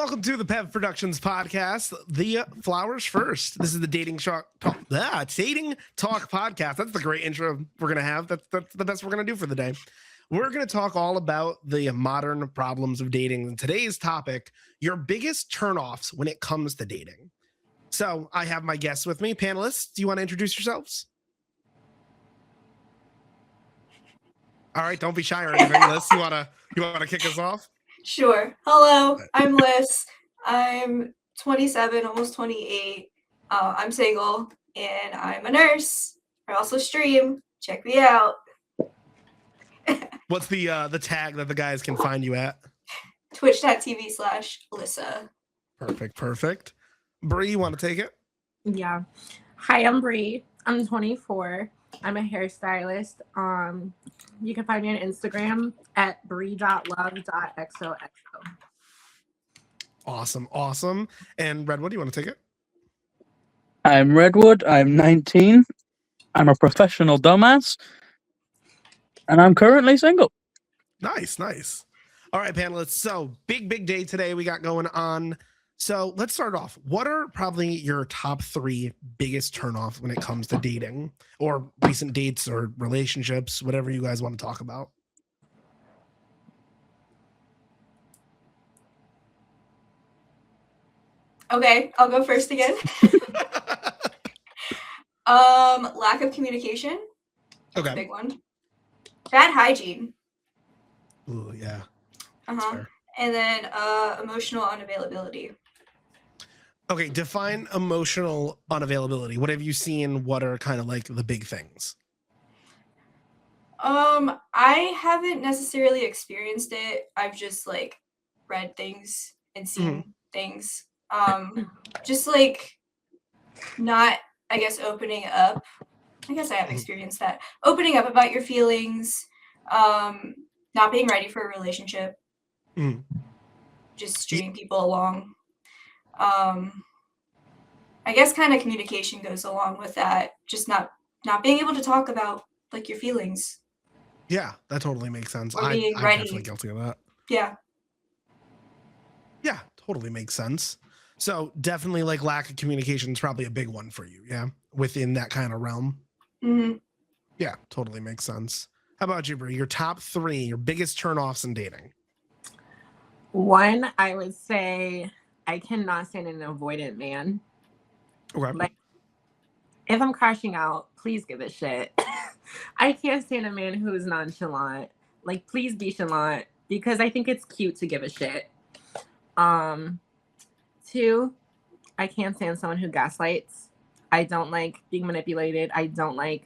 Welcome to the Pev Productions podcast, the Flowers First. This is the dating talk podcast. That's the great intro we're gonna have. That's the best we're gonna do for the day. We're gonna talk all about the modern problems of dating. And today's topic: your biggest turnoffs when it comes to dating. So I have my guests with me. Panelists, do you want to introduce yourselves? All right, don't be shy or anything. Lyss, you wanna kick us off? Sure. Hello, I'm Lyss. I'm 27, almost 28. I'm single, and I'm a nurse. I also stream. Check me out. What's the tag that the guys can find you at? Twitch.tv/Lyssa. Perfect. Bree, you want to take it? Yeah. Hi, I'm Bree. I'm 24. I'm a hairstylist. You can find me on Instagram at bree.love.xoxo. Awesome. And Redwood, you want to take it? I'm Redwood. I'm 19. I'm a professional dumbass. And I'm currently single. Nice. All right, panelists. So big day today we got going on. So let's start off. What are probably your top 3 biggest turnoffs when it comes to dating or recent dates or relationships, whatever you guys want to talk about? Okay, I'll go first again. Lack of communication. That's a big one. Bad hygiene. Ooh, yeah. And then emotional unavailability. Okay, define emotional unavailability. What have you seen? What are kind of like the big things? I haven't necessarily experienced it. I've just like read things and seen things. Just like not, I guess, opening up. I guess I have experienced that. Opening up about your feelings, not being ready for a relationship. Just stringing people along. I guess kind of communication goes along with that. Just not being able to talk about like your feelings. Yeah, that totally makes sense. Or I'm being ready. definitely guilty of that. Yeah, totally makes sense. So definitely like lack of communication is probably a big one for you. Yeah, within that kind of realm. Yeah, totally makes sense. How about you, Brie? Your top 3, your biggest turnoffs in dating. 1, I would say I cannot stand an avoidant man. Okay. Like, if I'm crashing out, please give a shit. I can't stand a man who is nonchalant. Like, please be chalant because I think it's cute to give a shit. 2, I can't stand someone who gaslights. I don't like being manipulated. I don't like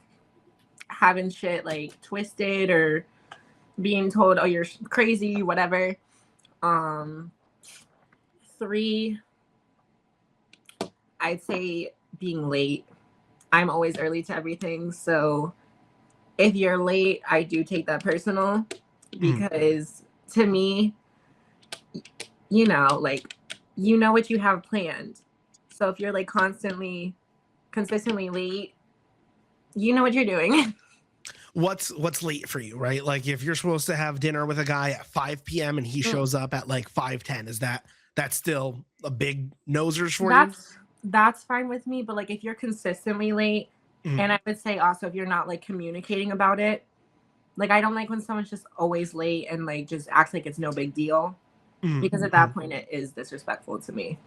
having shit like twisted or being told, oh, you're crazy, whatever. 3, I'd say being late. I'm always early to everything. So if you're late, I do take that personal because to me, you know what you have planned. So if you're like consistently late, you know what you're doing. What's late for you, right? Like if you're supposed to have dinner with a guy at 5 p.m. and he shows up at like 5:10, is that's still a big nosers for you? That's fine with me, but like if you're consistently late, and I would say also if you're not like communicating about it, like I don't like when someone's just always late and like just acts like it's no big deal, because at that point it is disrespectful to me.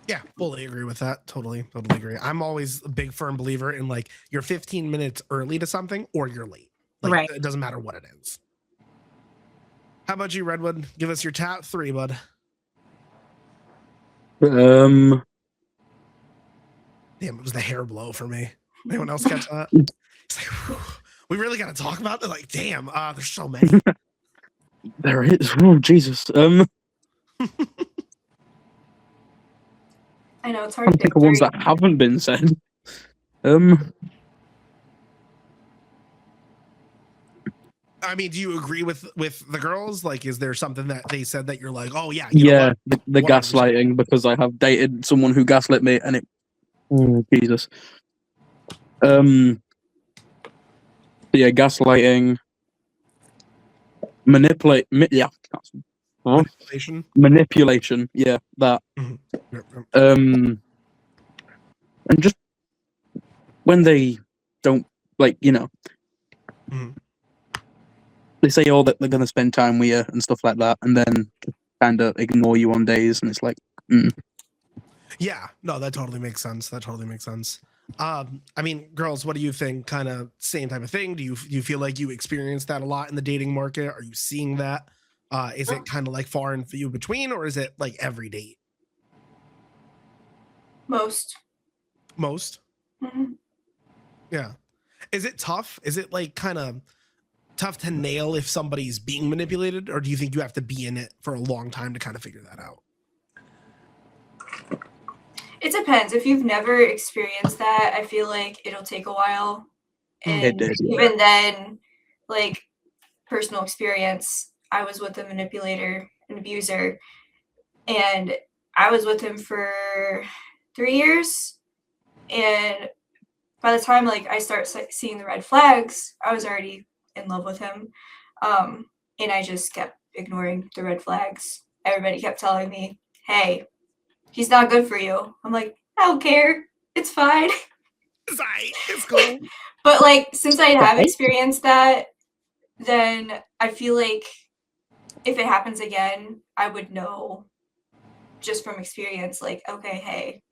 Yeah, fully agree with that. Totally agree. I'm always a big firm believer in like you're 15 minutes early to something or you're late. Like, right. It doesn't matter what it is. How about you, Redwood? Give us your top 3, bud. Damn, it was the hair blow for me. Anyone else catch that? It's like, whew, we really got to talk about it. Like, damn, there's so many. There is. Oh, Jesus. I know it's hard to think of ones that haven't been said. I mean, do you agree with the girls? Like, is there something that they said that you're like, oh yeah, yeah, the gaslighting, because I have dated someone who gaslit me, and it, oh, Jesus. Yeah, gaslighting, Huh? Manipulation. Manipulation. Yeah, that. Yep, yep. And just when they don't, like, Mhm. they say all that they're going to spend time with you and stuff like that, and then kind of ignore you on days, and it's like, Yeah, no, that totally makes sense. That totally makes sense. I mean, girls, what do you think? Kind of same type of thing? Do you feel like you experience that a lot in the dating market? Are you seeing that? Is it kind of like far and few between, or is it like every date? Most. Most? Mhm. Yeah. Is it tough? Is it like kind of tough to nail if somebody's being manipulated, or do you think you have to be in it for a long time to kind of figure that out? It depends. If you've never experienced that, I feel like it'll take a while. Mm. And It is, yeah. even then, like personal experience, I was with a manipulator, an abuser, and I was with him for 3 years. And by the time like I start seeing the red flags, I was already in love with him. And I just kept ignoring the red flags. Everybody kept telling me, "Hey, he's not good for you." I'm like, I don't care. It's fine. It's cool. But like, since I have Right. experienced that, then I feel like if it happens again, I would know just from experience, like, okay, hey,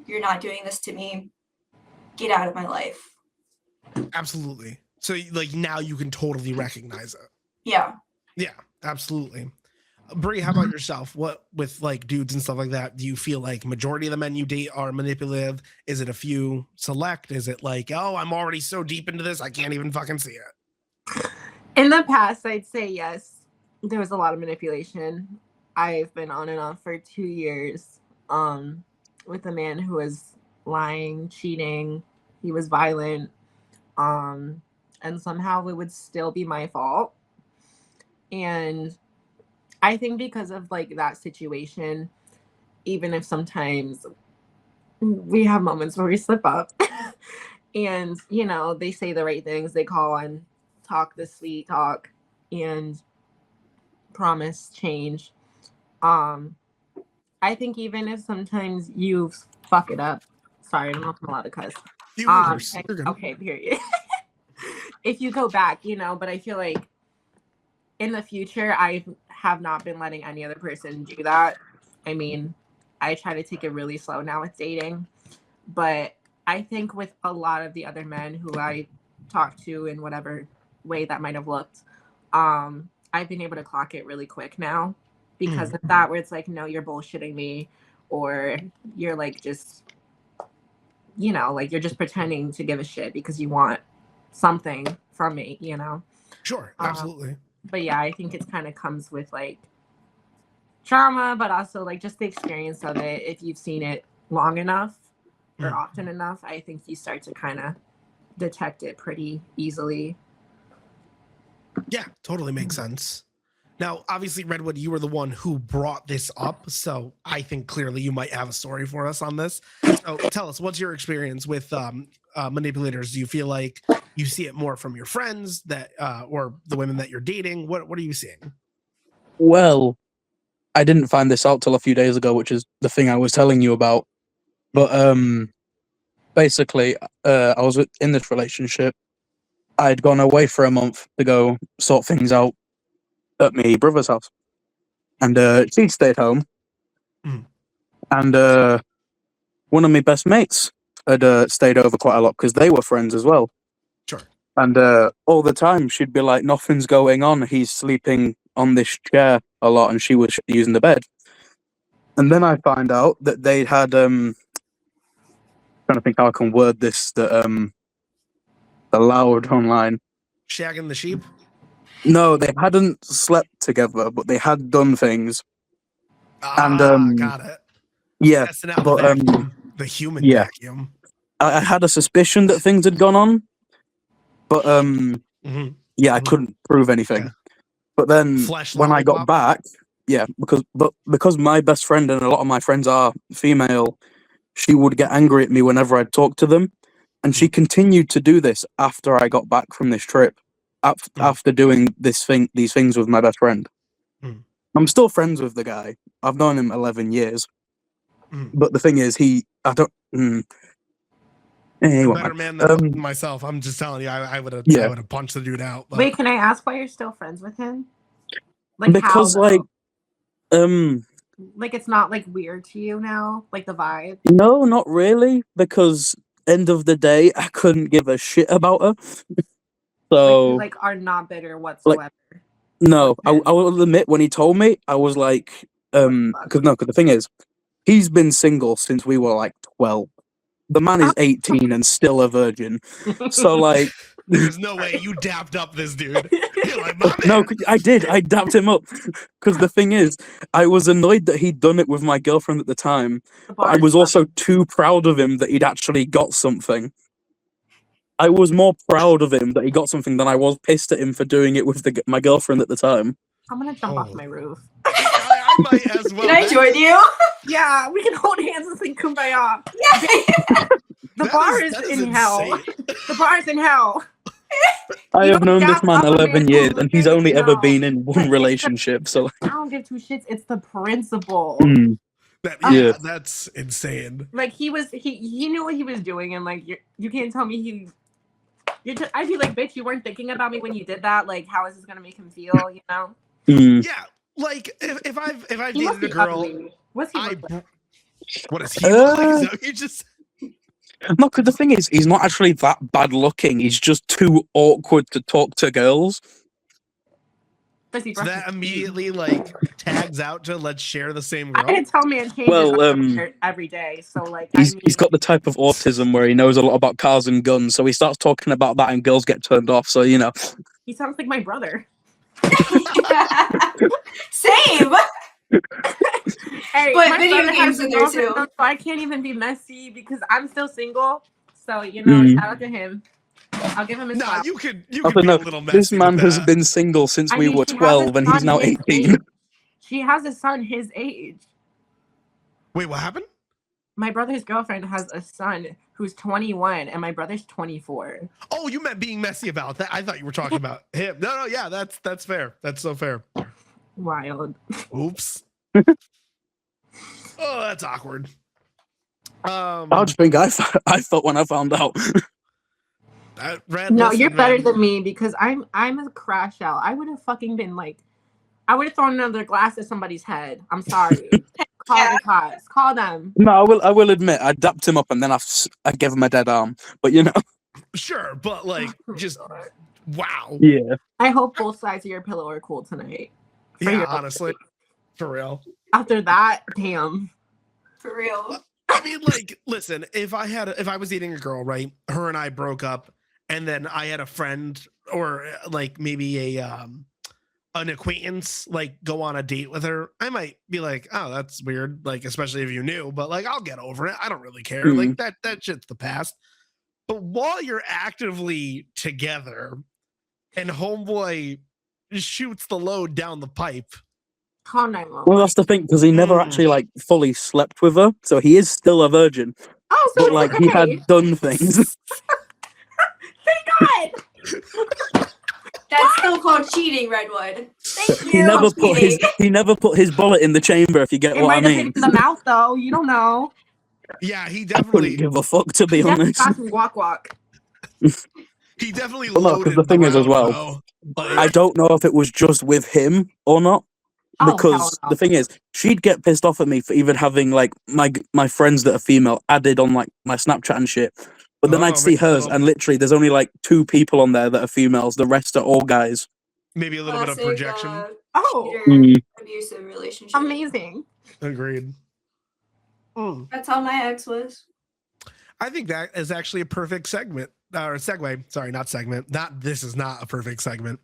you're not doing this to me. Get out of my life. Absolutely. So like now you can totally recognize it. Yeah. Yeah, absolutely. Bree, how about yourself? What with like dudes and stuff like that? Do you feel like majority of the men you date are manipulative? Is it a few select? Is it like, oh, I'm already so deep into this, I can't even fucking see it? In the past, I'd say yes. There was a lot of manipulation. I've been on and off for 2 years with a man who was lying, cheating. He was violent. And somehow it would still be my fault. And I think because of like that situation, even if sometimes we have moments where we slip up and, they say the right things, they call and talk the sweet talk and promise change. I think even if sometimes you fuck it up, sorry, I don't know if I'm allowed to cuss. You're good. Okay, period. If you go back, but I feel like in the future, I have not been letting any other person do that. I mean, I try to take it really slow now with dating, but I think with a lot of the other men who I talk to in whatever way that might have looked, I've been able to clock it really quick now because of that, where it's like, no, you're bullshitting me, or you're like just, like you're just pretending to give a shit because you want something from me, Sure, absolutely. But yeah, I think it kind of comes with like trauma, but also like just the experience of it. If you've seen it long enough or often enough, I think you start to kind of detect it pretty easily. Yeah, totally makes sense. Now, obviously, Redwood, you were the one who brought this up, so I think clearly you might have a story for us on this. So tell us, what's your experience with manipulators? Do you feel like you see it more from your friends that or the women that you're dating? What are you seeing? Well, I didn't find this out till a few days ago, which is the thing I was telling you about. But basically, I was in this relationship. I'd gone away for a month to go sort things out at my brother's house, and she stayed home. And one of my best mates had stayed over quite a lot because they were friends as well. Sure. And all the time she'd be like, "Nothing's going on. He's sleeping on this chair a lot," and she was using the bed. And then I find out that they had trying to think how I can word this that allowed online. Shagging the sheep? No, they hadn't slept together, but they had done things. And Got it. yeah, Testing out but the vacuum, the human yeah. vacuum. I had a suspicion that things had gone on, but yeah, I couldn't prove anything. Yeah. But then Flesh when I got lollipop? back, yeah, because my best friend and a lot of my friends are female, she would get angry at me whenever I'd talk to them, and she continued to do this after I got back from this trip, after doing these things with my best friend. I'm still friends with the guy. I've known him 11 years. Mm. But the thing is, I don't. Anyway, Better man than myself. I'm just telling you, I would have punched the dude out. But Wait, can I ask why you're still friends with him? Like because how, like like it's not like weird to you now, like the vibe. no, not really. Because end of the day, I couldn't give a shit about her. So Like are not bitter whatsoever. no, I Okay. will admit when he told me, I was like, because the thing is, he's been single since we were like 12. The man is 18 and still a virgin. So like, there's no way you dapped up this dude. You're like, my man. no, I did. I dapped him up because the thing is, I was annoyed that he'd done it with my girlfriend at the time, but I was also too proud of him that he'd actually got something. I was more proud of him that he got something than I was pissed at him for doing it with my girlfriend at the time. I'm gonna jump off my roof. I might as well. Can I join you? Yeah, we can hold hands and sing kumbaya. Yeah. The bar is in hell. The bar is in hell. I You have don't known this dap man up a 11 man years, who and he's looks only like, ever no. been in one relationship. So, I don't give two shits. It's the principle. Yeah. That's insane. Like he knew what he was doing, and like you can't tell me I'd be like, bitch, you weren't thinking about me when you did that. Like, how is this gonna make him feel? You know? Yeah, like if I've He must dated a be girl, ugly. What's he look like? what is he look like? Is that what you just no, because the thing is, he's not actually that bad looking. He's just too awkward to talk to girls. Does he so brush that his teeth? immediately like tags out to let's share the same I girl. didn't tell man changes Well, every day. So like he's got the type of autism where he knows a lot about cars and guns, so he starts talking about that and girls get turned off. So, you know. he sounds like my brother. Same. Hey, But my video brother games has a in there girlfriend, too. so I can't even be messy because I'm still single. So you know, shout out to him. I'll give him his Nah, flowers. you could Also, be no, a little messy. this man with has that. been single since we were she has a 12, and he's son now his 18. age. She has a son his age. Wait, what happened? My brother's girlfriend has a son who's 21, and my brother's 24. Oh, you meant being messy about that. I thought you were talking about him. No, yeah, that's fair. That's so fair. Wild. Oops. Oh, that's awkward. I just think I felt when I found out. No, you're better than me because I'm a crash out. I would have fucking been like, I would have thrown another glass at somebody's head. I'm sorry. Call the cops. Call them. No, I will admit I dapped him up and then I gave him a dead arm. But you know, Sure, but like, just wow. yeah. I hope both sides of your pillow are cool tonight. Yeah, honestly, for real. After that, damn. For real. I mean, like, listen, if I was dating a girl, right? Her and I broke up, and then I had a friend or like maybe an acquaintance like go on a date with her, I might be like, oh, that's weird. Like, especially if you knew, but like, I'll get over it. I don't really care. Like that shit's the past. But while you're actively together, and homeboy shoots the load down the pipe. Call 911. Well, that's the thing because he never actually like fully slept with her, so he is still a virgin. Oh, so but like he had done things. Thank God. That's still called cheating, Redwood. Thank you. He never put his bullet in the chamber. If you get what I mean. In the mouth, though, you don't know. Yeah, he I definitely couldn't give a fuck, to be honest. Walk. He definitely Well, no, loaded. because the thing is as well, though, like, I don't know if it was just with him or not. Because the thing is, she'd get pissed off at me for even having like my friends that are female added on like my Snapchat and shit. But then I'd see hers, and literally, there's only like 2 people on there that are females. The rest are all guys. Maybe a little bit of projection. Abusive relationship. Amazing. Agreed. That's how my ex was. I think that is actually a perfect segment or segue. Sorry, not segment. This is not a perfect segment.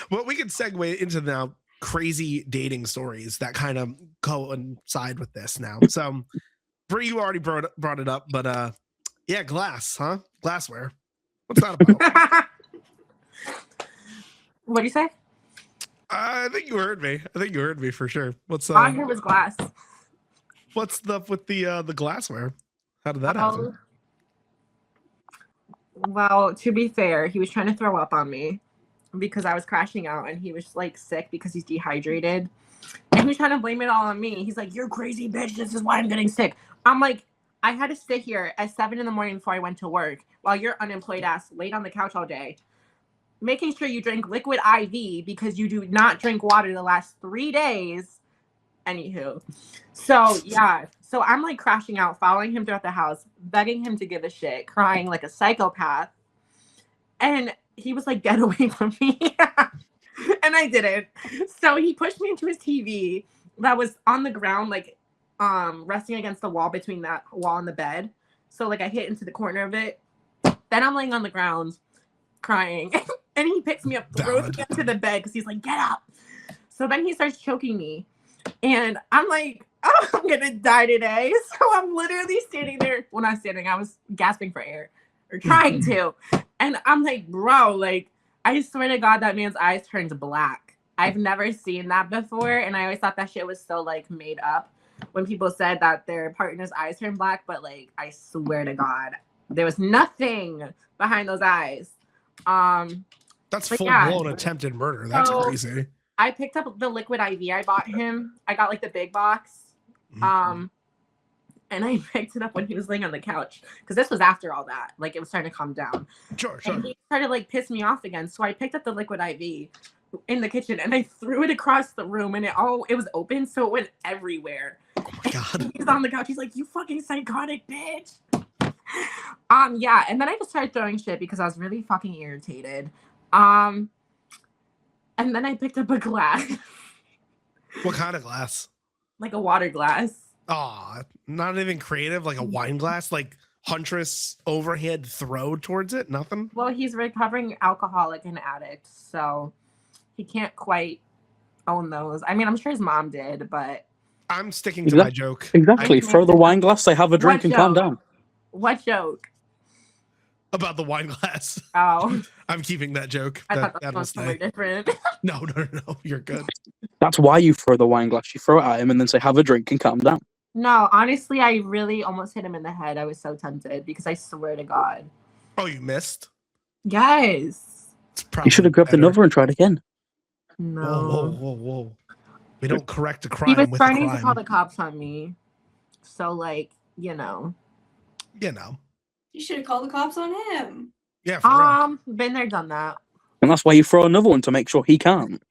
But we can segue into now crazy dating stories that kind of coincide with this now. So, Bree, you already brought it up, but yeah, glassware. What's that about? What do you say? I think you heard me for sure. What's All I heard was glass. What's up with the glassware? How did that happen? Well, to be fair, he was trying to throw up on me because I was crashing out and he was like sick because he's dehydrated. And he was trying to blame it all on me. He's like, "You're crazy, bitch. This is why I'm getting sick." I'm like, I had to sit here at 7 a.m. before I went to work while your unemployed ass laid on the couch all day, making sure you drink liquid IV because you do not drink water the last 3 days. Anywho, so yeah, so I'm like crashing out, following him throughout the house, begging him to give a shit, crying like a psychopath. And he was like, "Get away from me." And I didn't. So he pushed me into his TV that was on the ground, like resting against the wall between that wall and the bed. So like I hit into the corner of it. Then I'm laying on the ground crying. And he picks me up, throws me into the bed because he's like, "Get up." So then he starts choking me. And I'm like, "Oh, I'm gonna die today." So I'm literally standing there. Well, not standing, I was gasping for air or trying to. And I'm like, "Bro, like, I swear to God, that man's eyes turned black." I've never seen that before. And I always thought that shit was so like made up when people said that their partner's eyes turn black. But like, I swear to God, there was nothing behind those eyes. That's full-blown attempted murder. That's crazy. I picked up the liquid IV I bought him. I got like the big box. And I picked it up when he was laying on the couch because this was after all that. Like it was starting to calm down. Sure. And he started like piss me off again. So I picked up the liquid IV in the kitchen and I threw it across the room and it was open, so it went everywhere. Oh my God. He's on the couch. He's like, "You fucking psychotic bitch." Yeah. And then I just started throwing shit because I was really fucking irritated. And then I picked up a glass. What kind of glass? Like a water glass. Oh, not even creative, like a wine glass, like Huntress overhead throw towards it? Nothing? Well, he's recovering alcoholic and addict, so he can't quite own those. I mean, I'm sure his mom did, but I'm sticking to my joke. Exactly. Throw the wine glass, say have a drink and calm down. What joke? About the wine glass. Oh. I'm keeping that joke. I thought that was something different. No. You're good. That's why you throw the wine glass. You throw it at him and then say, have a drink and calm down. No, honestly, I really almost hit him in the head. I was so tempted because I swear to God. Oh, you missed? Yes. You should have grabbed another and tried again. No. Whoa. We don't correct a crime. He was with trying a crime. to call the cops on me. So, like, You know. You should have called the cops on him. Yeah, for real. Been there, done that. And that's why you throw another one to make sure he can't.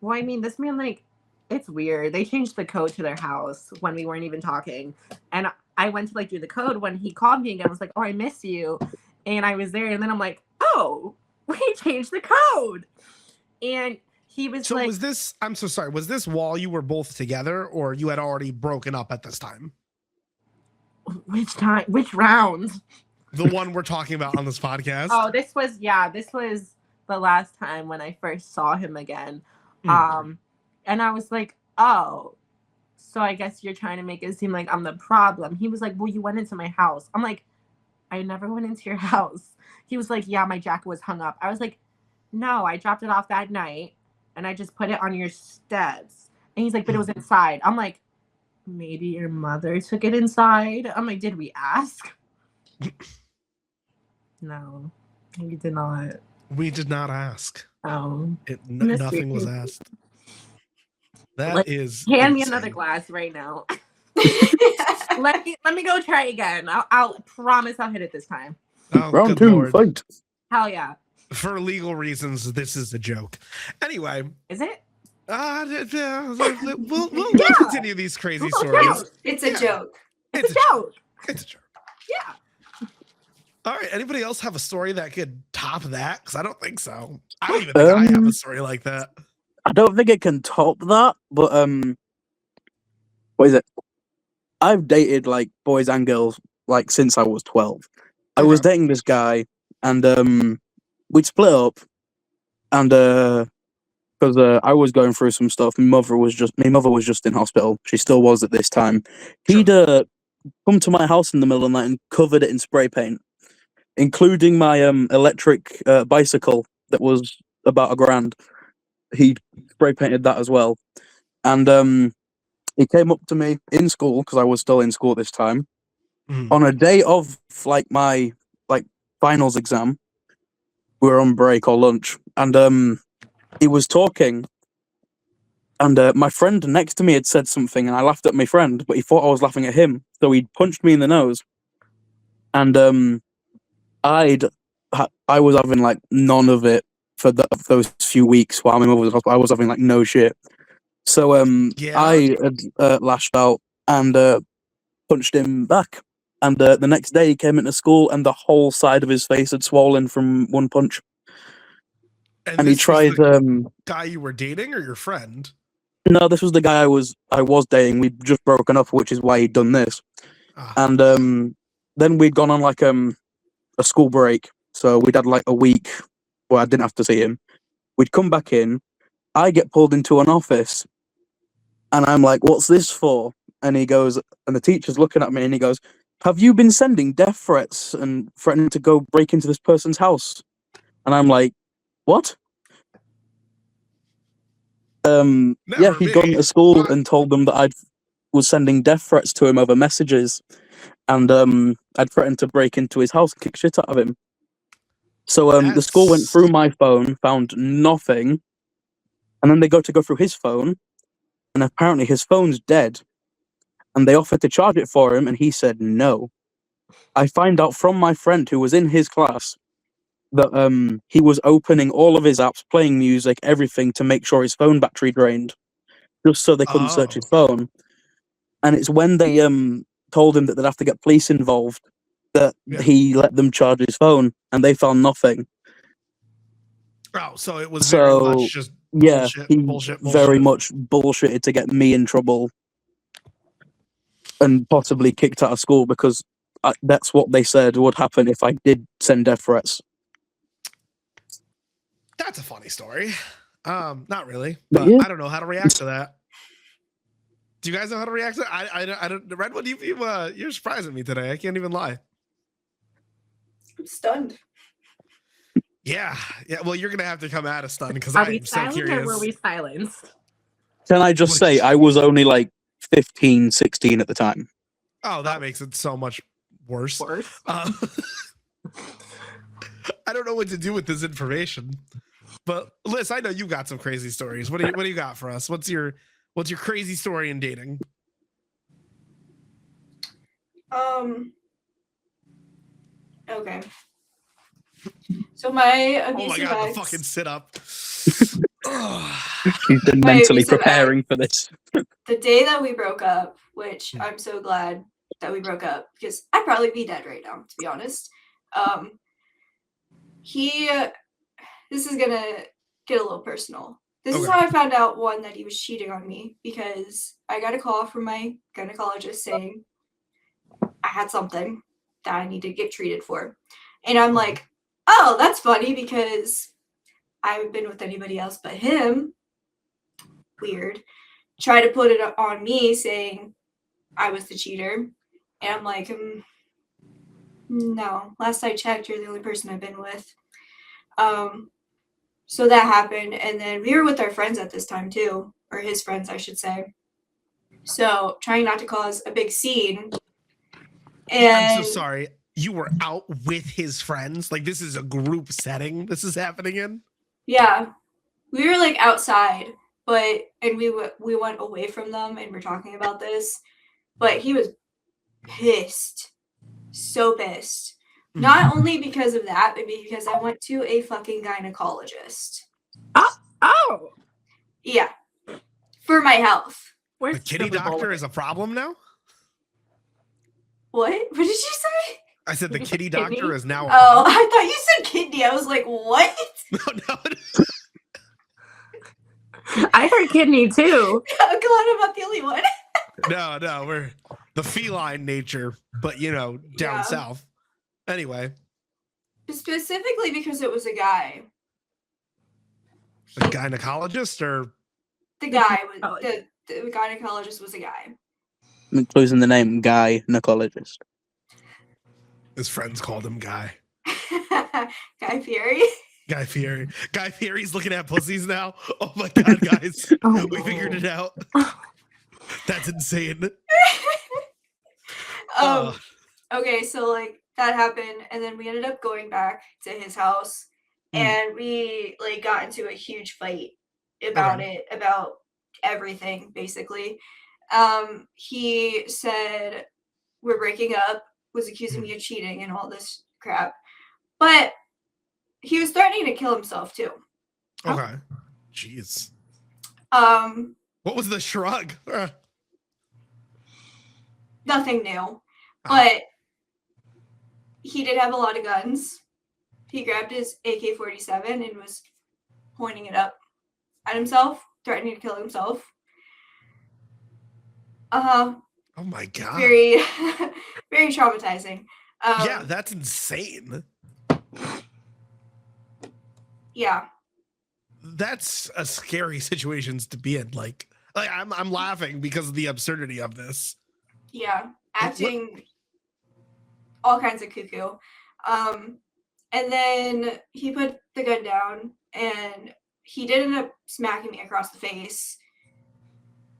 Well, I mean, this man, like, it's weird. They changed the code to their house when we weren't even talking. And I went to, like, do the code when he called me again. I was like, "Oh, I miss you." And I was there. And then I'm like, "Oh, we changed the code." And he was so like... was this, I'm so sorry, was this while you were both together or you had already broken up at this time? Which time? Which round? The one we're talking about on this podcast? Oh, this was the last time when I first saw him again. And I was like, "Oh, so I guess you're trying to make it seem like I'm the problem." He was like, "Well, you went into my house." I'm like, "I never went into your house." He was like, "Yeah, my jacket was hung up." I was like, "No, I dropped it off that night and I just put it on your steps." And he's like, "But it was inside." I'm like, "Maybe your mother took it inside." I'm like, "Did we ask?" No, we did not. We did not ask. Oh, nothing was asked. That is hand me another glass right now. let me go try again. I'll promise I'll hit it this time. Oh, Round 2, fight. Hell yeah. For legal reasons, this is a joke. Anyway. Is it? We'll continue these crazy stories. It's a joke. It's a joke. It's a joke. Yeah. All right. Anybody else have a story that could top that? Because I don't think so. I don't even think I have a story like that. I don't think it can top that, but what is it? I've dated like boys and girls like since I was 12. I was dating this guy, and we'd split up, and because I was going through some stuff. My mother was just in hospital. She still was at this time. He'd come to my house in the middle of the night and covered it in spray paint, including my electric bicycle that was about $1,000. He spray painted that as well, and he came up to me in school because I was still in school at this time on a day of like my finals exam. We were on break or lunch, and he was talking, And my friend next to me had said something, and I laughed at my friend, but he thought I was laughing at him, so he punched me in the nose. And I was having like none of it for those few weeks while my mother was in hospital. I was having like no shit. So Yeah. I had lashed out and punched him back. And the next day he came into school and the whole side of his face had swollen from one punch. And he this was tried. the guy you were dating or your friend? No, this was the guy I was dating. We'd just broken up, which is why he'd done this. Ah. And then we'd gone on like a school break, so we'd had like a week where I didn't have to see him. We'd come back in. I get pulled into an office, and I'm like, "What's this for?" And he goes, and the teacher's looking at me, and he goes, "Have you been sending death threats and threatening to go break into this person's house?" And I'm like, "What?" Yeah, he'd gone to school and told them that I was sending death threats to him over messages, and I'd threatened to break into his house and kick shit out of him. So the school went through my phone, found nothing, and then they go through his phone, and apparently his phone's dead. And they offered to charge it for him, and he said no. I find out from my friend who was in his class that he was opening all of his apps, playing music, everything to make sure his phone battery drained, just so they couldn't search his phone. And it's when they told him that they'd have to get police involved that he let them charge his phone, and they found nothing. Oh, so it was very much just bullshit, he bullshit. very much bullshitted to get me in trouble and possibly kicked out of school, because that's what they said would happen if I did send death threats. That's a funny story. Not really, But but yeah. I don't know how to react to that. Do you guys know how to react to that? I don't. Redwood, you're surprising me today. I can't even lie. I'm stunned. Yeah. Well, you're gonna have to come at us, stunned, because Are we I'm so silent curious. or were we silenced? Can I just say, I was only like 15, 16 at the time. Oh, that makes it so much worse. I don't know what to do with this information. But Lyss, I know you got some crazy stories. What do you got for us? What's your crazy story in dating? Okay. So my Oh my abusive god, ex, the fucking sit up. She's been My mentally abusive preparing for this. the day that we broke up, which I'm so glad that we broke up, because I'd probably be dead right now, to be honest. This is gonna get a little personal. This is how I found out, one, that he was cheating on me, because I got a call from my gynecologist saying I had something that I need to get treated for. And I'm like, oh, that's funny, because I haven't been with anybody else but him. Weird. Try to put it on me, saying I was the cheater. And I'm like, no. Last I checked, you're the only person I've been with. So that happened. And then we were with our friends at this time too, or his friends, I should say. So trying not to cause a big scene. And I'm so sorry. You were out with his friends? Like, this is a group setting this is happening in? Yeah. We were like outside, and we went away from them and we're talking about this. But he was pissed. So pissed. Not only because of that, but because I went to a fucking gynecologist. Oh. Yeah. For my health. The kitty doctor is a problem now? What? What did you say? I said the kitty doctor is now a Oh, problem. I thought you said kidney. I was like, what? No. I heard kidney too. I'm glad I'm not the only one. No, we're the feline nature, but down south. Anyway. Specifically because it was a guy. A gynecologist or The guy was the gynecologist was a guy. Including the name gynecologist. his friends called him Guy. Guy Fieri. Guy Fieri. Guy Fieri's looking at pussies now. Oh my god, guys. We figured it out. That's insane. Okay, so like that happened, and then we ended up going back to his house, and we like got into a huge fight about it, about everything, basically. He said we're breaking up, was accusing me of cheating and all this crap. But he was threatening to kill himself too. Okay. Jeez. What was the shrug? Nothing new. But he did have a lot of guns. He grabbed his AK-47 and was pointing it up at himself, threatening to kill himself. Oh my God. Very, very traumatizing. Yeah, that's insane. Yeah. That's a scary situation to be in. Like I'm laughing because of the absurdity of this. Yeah. Acting all kinds of cuckoo. And then he put the gun down and he did end up smacking me across the face.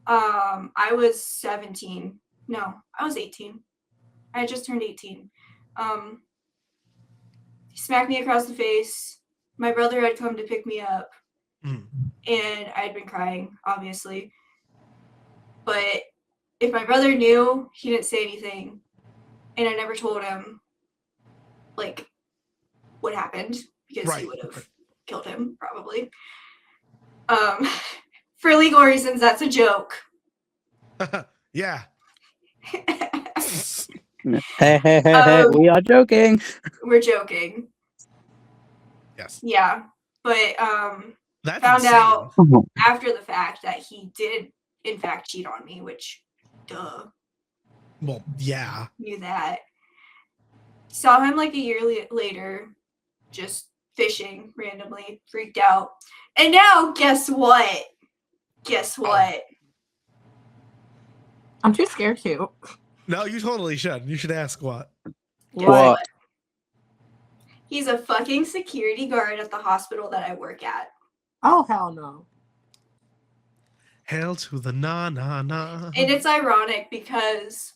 I was 17. No, I was 18. I just turned 18. He smacked me across the face. My brother had come to pick me up. And I'd been crying, obviously. But if my brother knew, he didn't say anything. And I never told him, like, what happened. Because he would have killed him, probably. For legal reasons, that's a joke. Yeah. Hey, we are joking. We're joking. Yes. Yeah. But That's found insane. out after the fact that he did, in fact, cheat on me, which, duh. Well, yeah. Knew that. Saw him like a year later, just fishing randomly, freaked out. And now, guess what? Guess what? I'm too scared to. No, you totally should. You should ask what. Guess What? He's a fucking security guard at the hospital that I work at. Oh, hell no. Hail to the na. And it's ironic because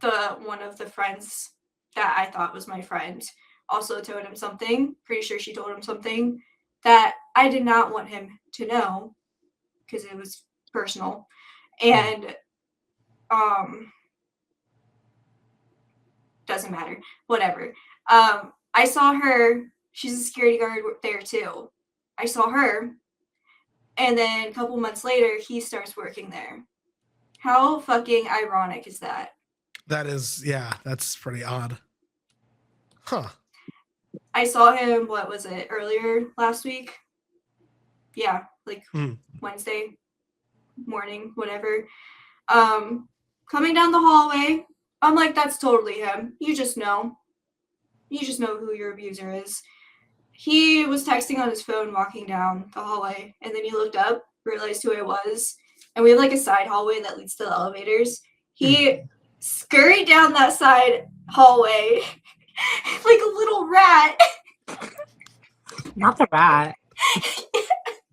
one of the friends that I thought was my friend also told him something. Pretty sure she told him something that I did not want him to know because it was personal. And doesn't matter. Whatever. I saw her. She's a security guard there too. I saw her. And then a couple months later, he starts working there. How fucking ironic is that? That is, yeah, that's pretty odd. Huh. I saw him, what was it, earlier last week? Yeah, like Wednesday morning, whatever. Coming down the hallway, I'm like, that's totally him. You just know. You just know who your abuser is. He was texting on his phone walking down the hallway, and then he looked up, realized who I was, and we have like a side hallway that leads to the elevators. He scurried down that side hallway like a little rat. Not the rat.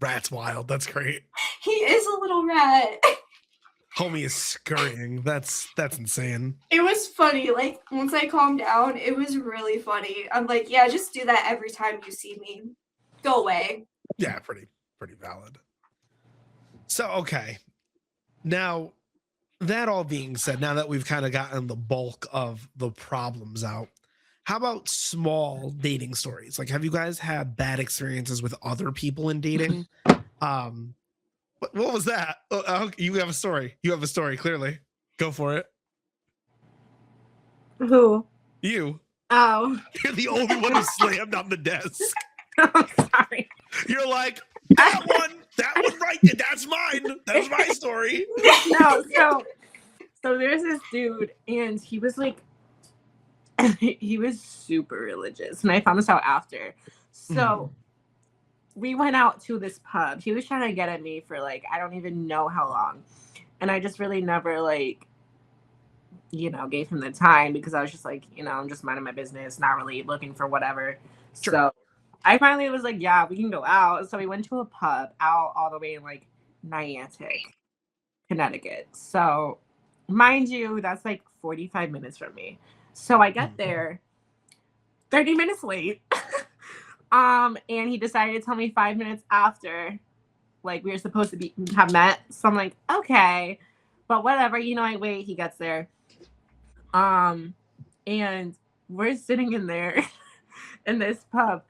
Rat's wild. That's great. He is a little rat. Homie is scurrying. That's insane. It was funny. Like, once I calmed down, it was really funny. I'm like, yeah, just do that every time you see me. Go away. Yeah, pretty valid. So, okay. Now, that all being said, now that we've kind of gotten the bulk of the problems out, how about small dating stories? Like, have you guys had bad experiences with other people in dating? What was that? You have a story. You have a story, clearly. Go for it. Who? You. Oh. You're the only one who slammed on the desk. I'm sorry. You're like, that one right there, that's mine. That's my story. No, so there's this dude, and he was like, he was super religious, and I found this out after. So we went out to this pub. He was trying to get at me for like, I don't even know how long. And I just really never like, gave him the time because I was just like, I'm just minding my business, not really looking for whatever. Sure. So I finally was like, yeah, we can go out. So we went to a pub out all the way in like Niantic, Connecticut. So mind you, that's like 45 minutes from me. So I get there 30 minutes late. And he decided to tell me 5 minutes after like we were supposed to have met. So I'm like, okay, but whatever, you know, I wait, he gets there. And we're sitting in there in this pub.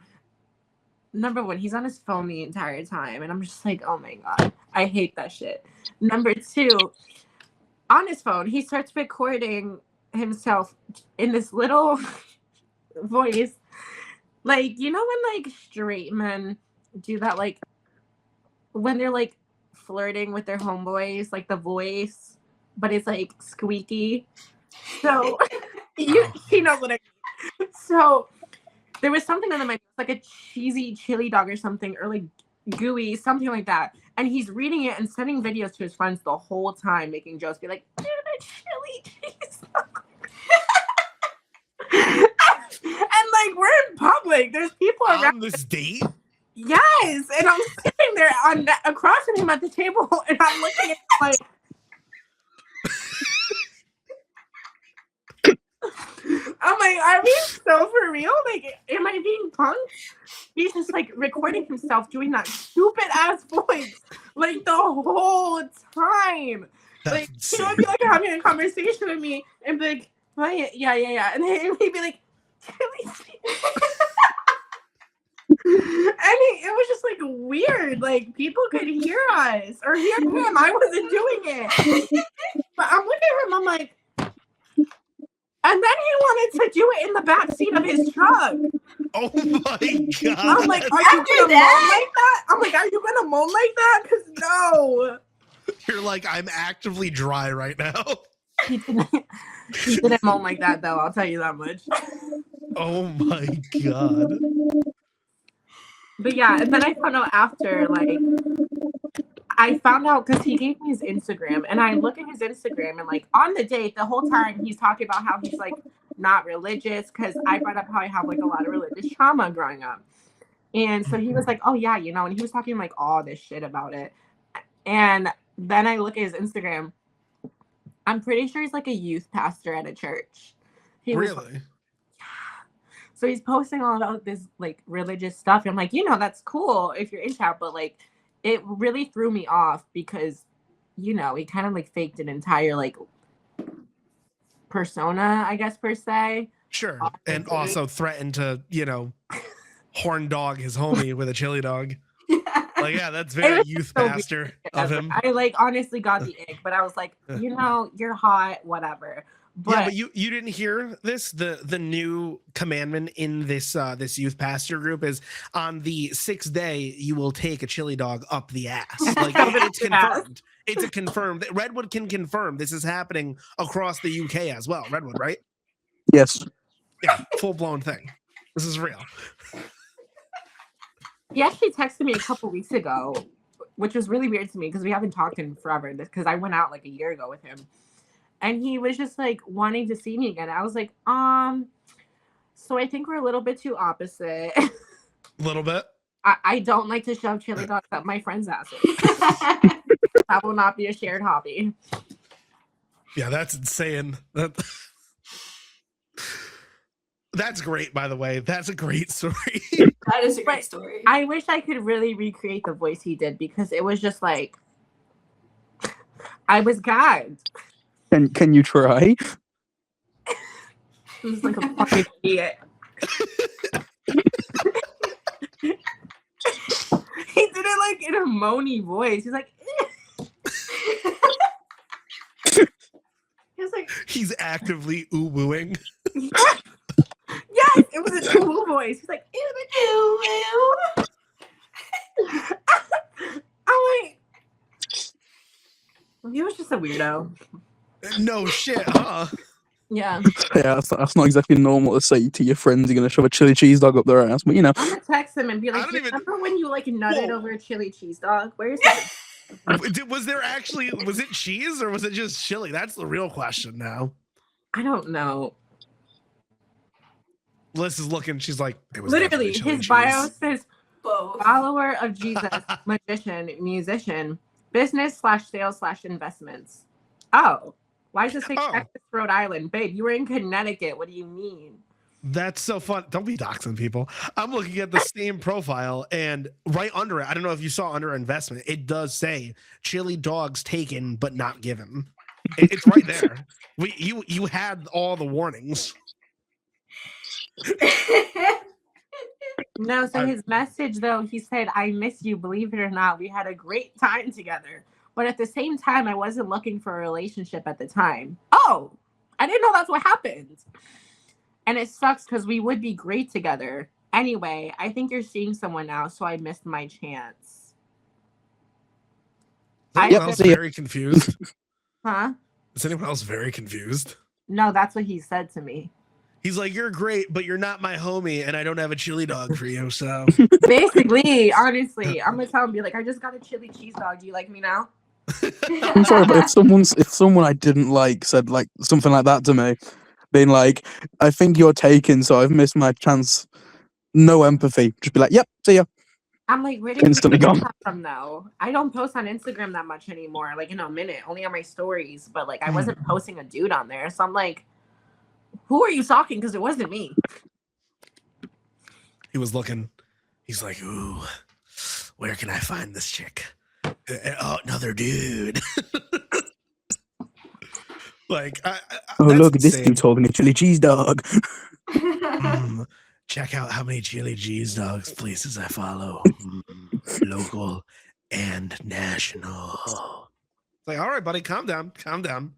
Number one, he's on his phone the entire time, and I'm just like, oh my God, I hate that shit. Number two, on his phone, he starts recording himself in this little voice. Like, you know when like straight men do that, like when they're like flirting with their homeboys, like the voice, but it's like squeaky. So you know what I mean. So there was something on the menu, like a cheesy chili dog or something, or like gooey, something like that. And he's reading it and sending videos to his friends the whole time, making jokes, be like, dude, a chili cheese dog. And like we're in public, there's people around on this date. Yes, and I'm sitting there across from him at the table, and I'm looking at him like, I'm like, are we so for real? Like, am I being punked? He's just like recording himself doing that stupid ass voice like the whole time. That's like, insane. he would be like having a conversation with me and be like, right, yeah, and then he'd be like, it was just like weird. Like people could hear us or hear him. I wasn't doing it, but I'm looking at him. I'm like. And then he wanted to do it in the back seat of his truck. Oh my God. I'm like, are you gonna moan like that? I'm like, are you gonna moan like that? Because no. You're like, I'm actively dry right now. He didn't moan like that though, I'll tell you that much. Oh my God. But yeah, and then I found out after, like, I found out because he gave me his Instagram, and I look at his Instagram, and like on the date, the whole time he's talking about how he's like not religious, because I brought up how I have like a lot of religious trauma growing up, and so he was like, oh yeah, you know, and he was talking like all this shit about it, and then I look at his Instagram. I'm pretty sure he's like a youth pastor at a church. Really? So he's posting all about this like religious stuff. And I'm like, you know, that's cool if you're into that, but like it really threw me off because, you know, he kind of like faked an entire like persona, I guess, per se. Sure. And also threatened to, you know, horn dog his homie with a chili dog. Like, yeah, that's very youth so pastor of him. I like honestly got the ick, but I was like, you know, you're hot, whatever. But, yeah, but you didn't hear this. The new commandment in this this youth pastor group is on the 6th day you will take a chili dog up the ass. Like it's confirmed. It's a confirmed. Redwood can confirm this is happening across the UK as well. Redwood, right? Yes. Yeah, full blown thing. This is real. He actually texted me a couple weeks ago, which was really weird to me because we haven't talked in forever. Because I went out like a year ago with him. And he was just like wanting to see me again. I was like, so I think we're a little bit too opposite. A little bit. I don't like to shove chili dogs up my friends' asses. That will not be a shared hobby. Yeah, that's insane. That's great, by the way. That's a great story. That is a great story. I wish I could really recreate the voice he did because it was just like I was gagged. Can you try? He was like a fucking idiot. He did it like in a moany voice. He's like, he was like, He's actively ooh-wooing. yes, it was a ooh voice. He's like, ew. I'm like, he was just a weirdo. No shit, huh? Yeah. Yeah, that's not exactly normal to say to your friends you're gonna shove a chili cheese dog up their ass, but you know. I'm gonna text him and be like, remember when you like nutted over a chili cheese dog? Where's it? Was it cheese or was it just chili? That's the real question now. I don't know. Lyss is looking, she's like, it was Literally, chili his cheese. bio says Both. follower of Jesus, magician, musician, business/sales/investments. Oh, why does it say Texas, Rhode Island? Babe, you were in Connecticut. What do you mean? That's so fun. Don't be doxing people. I'm looking at the Steam profile, and right under it, I don't know if you saw under investment, it does say chili dogs taken but not given. It's right there. You had all the warnings. No, so his message though, he said, "I miss you, believe it or not. We had a great time together. But at the same time, I wasn't looking for a relationship at the time." Oh, I didn't know that's what happened. And it sucks because we would be great together. Anyway, I think you're seeing someone now, so I missed my chance. Is anyone else very confused? Huh? Is anyone else very confused? No, that's what he said to me. He's like, "You're great, but you're not my homie, and I don't have a chili dog for you." So basically, honestly, I'm gonna tell him, be like, "I just got a chili cheese dog. Do you like me now?" I'm sorry, but if someone I didn't like said like something like that to me, being like, "I think you're taken, so I've missed my chance." No empathy. Just be like, "Yep, see ya." I'm like, where did Instantly you gone. come from though? I don't post on Instagram that much anymore, like in a minute, only on my stories. But like, I wasn't posting a dude on there, so I'm like, who are you stalking? Because it wasn't me. he was looking. He's like, "Ooh, where can I find this chick? Oh, another dude." Like, Oh that's look, this insane. dude's holding a chili cheese dog. Check out how many chili cheese dogs places I follow. Local and national. It's like, all right, buddy, calm down, calm down.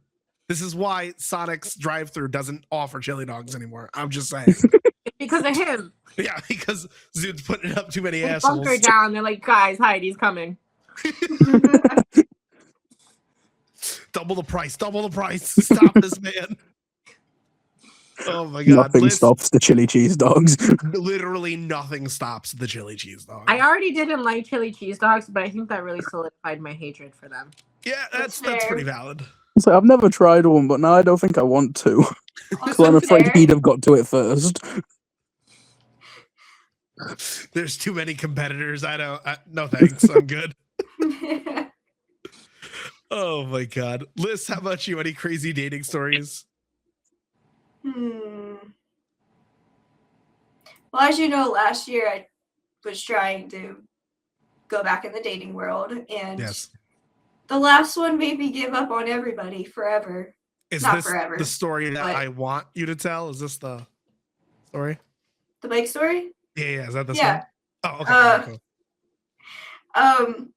This is why Sonic's drive-through doesn't offer chili dogs anymore. I'm just saying. Because of him. Yeah, because Zood's putting up too many They assholes. bunker down. They're like, guys, Heidi's coming. Double the price. Double the price. Stop this man. Oh my god. Nothing Lyss, stops the chili cheese dogs. literally nothing stops the chili cheese dog. I already didn't like chili cheese dogs, but I think that really solidified my hatred for them. Yeah, that's fair. pretty valid. So I've never tried one, but now I don't think I want to. Because I'm afraid he'd have got to it first. There's too many competitors. No thanks. I'm good. Oh my god. Lyss, how about you? Any crazy dating stories? Well, as you know, last year I was trying to go back in the dating world, and Yes. the last one made me give up on everybody forever. Is Not this forever, the story that but- I want you to tell? Is this the story? The bike story? Yeah. Is that the Yeah. one? Oh, okay. Cool.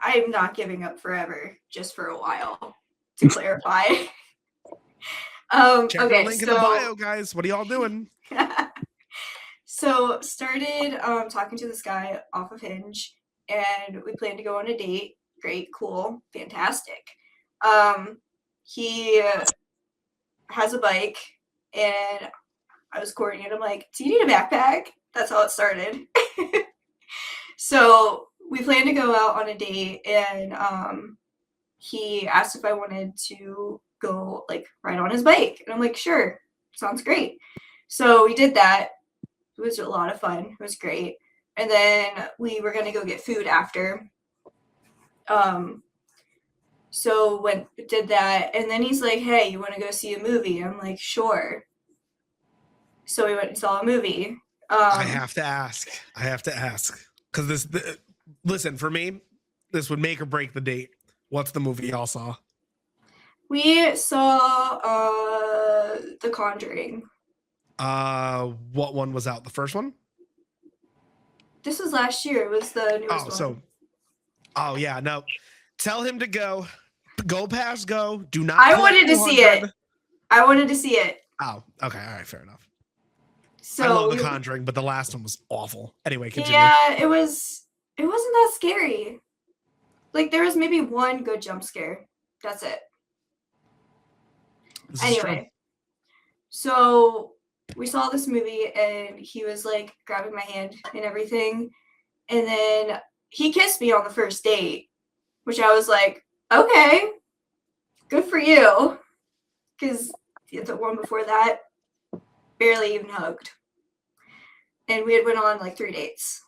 I'm not giving up forever, just for a while, to clarify. Check Okay, the link in the bio, guys. What are y'all doing? So started talking to this guy off of Hinge, and we planned to go on a date. Great, cool, fantastic. He has a bike, and I was courting it. I'm like, "Do you need a backpack?" That's how it started. So we planned to go out on a date, and he asked if I wanted to go like ride on his bike, and I'm like, "Sure, sounds great." So we did that. It was a lot of fun. It was great. And then we were gonna go get food after. So did that, and then he's like, "Hey, you want to go see a movie?" I'm like, "Sure." So we went and saw a movie. I have to ask. Because listen, for me, this would make or break the date. What's the movie y'all saw? We saw The Conjuring. What one was out? The first one? This was last year. It was the newest one. Oh yeah, no. Tell him to go. Go past go. Do not. I put wanted to see it. 200. I wanted to see it. Oh, okay. All right, fair enough. So I love The Conjuring, but the last one was awful. Anyway, continue. yeah, it wasn't that scary. Like there was maybe one good jump scare. That's it. This is true. Anyway, so we saw this movie, and he was like grabbing my hand and everything, and then he kissed me on the first date, which I was like, okay, good for you, because the one before that barely even hugged, and we had went on like 3 dates.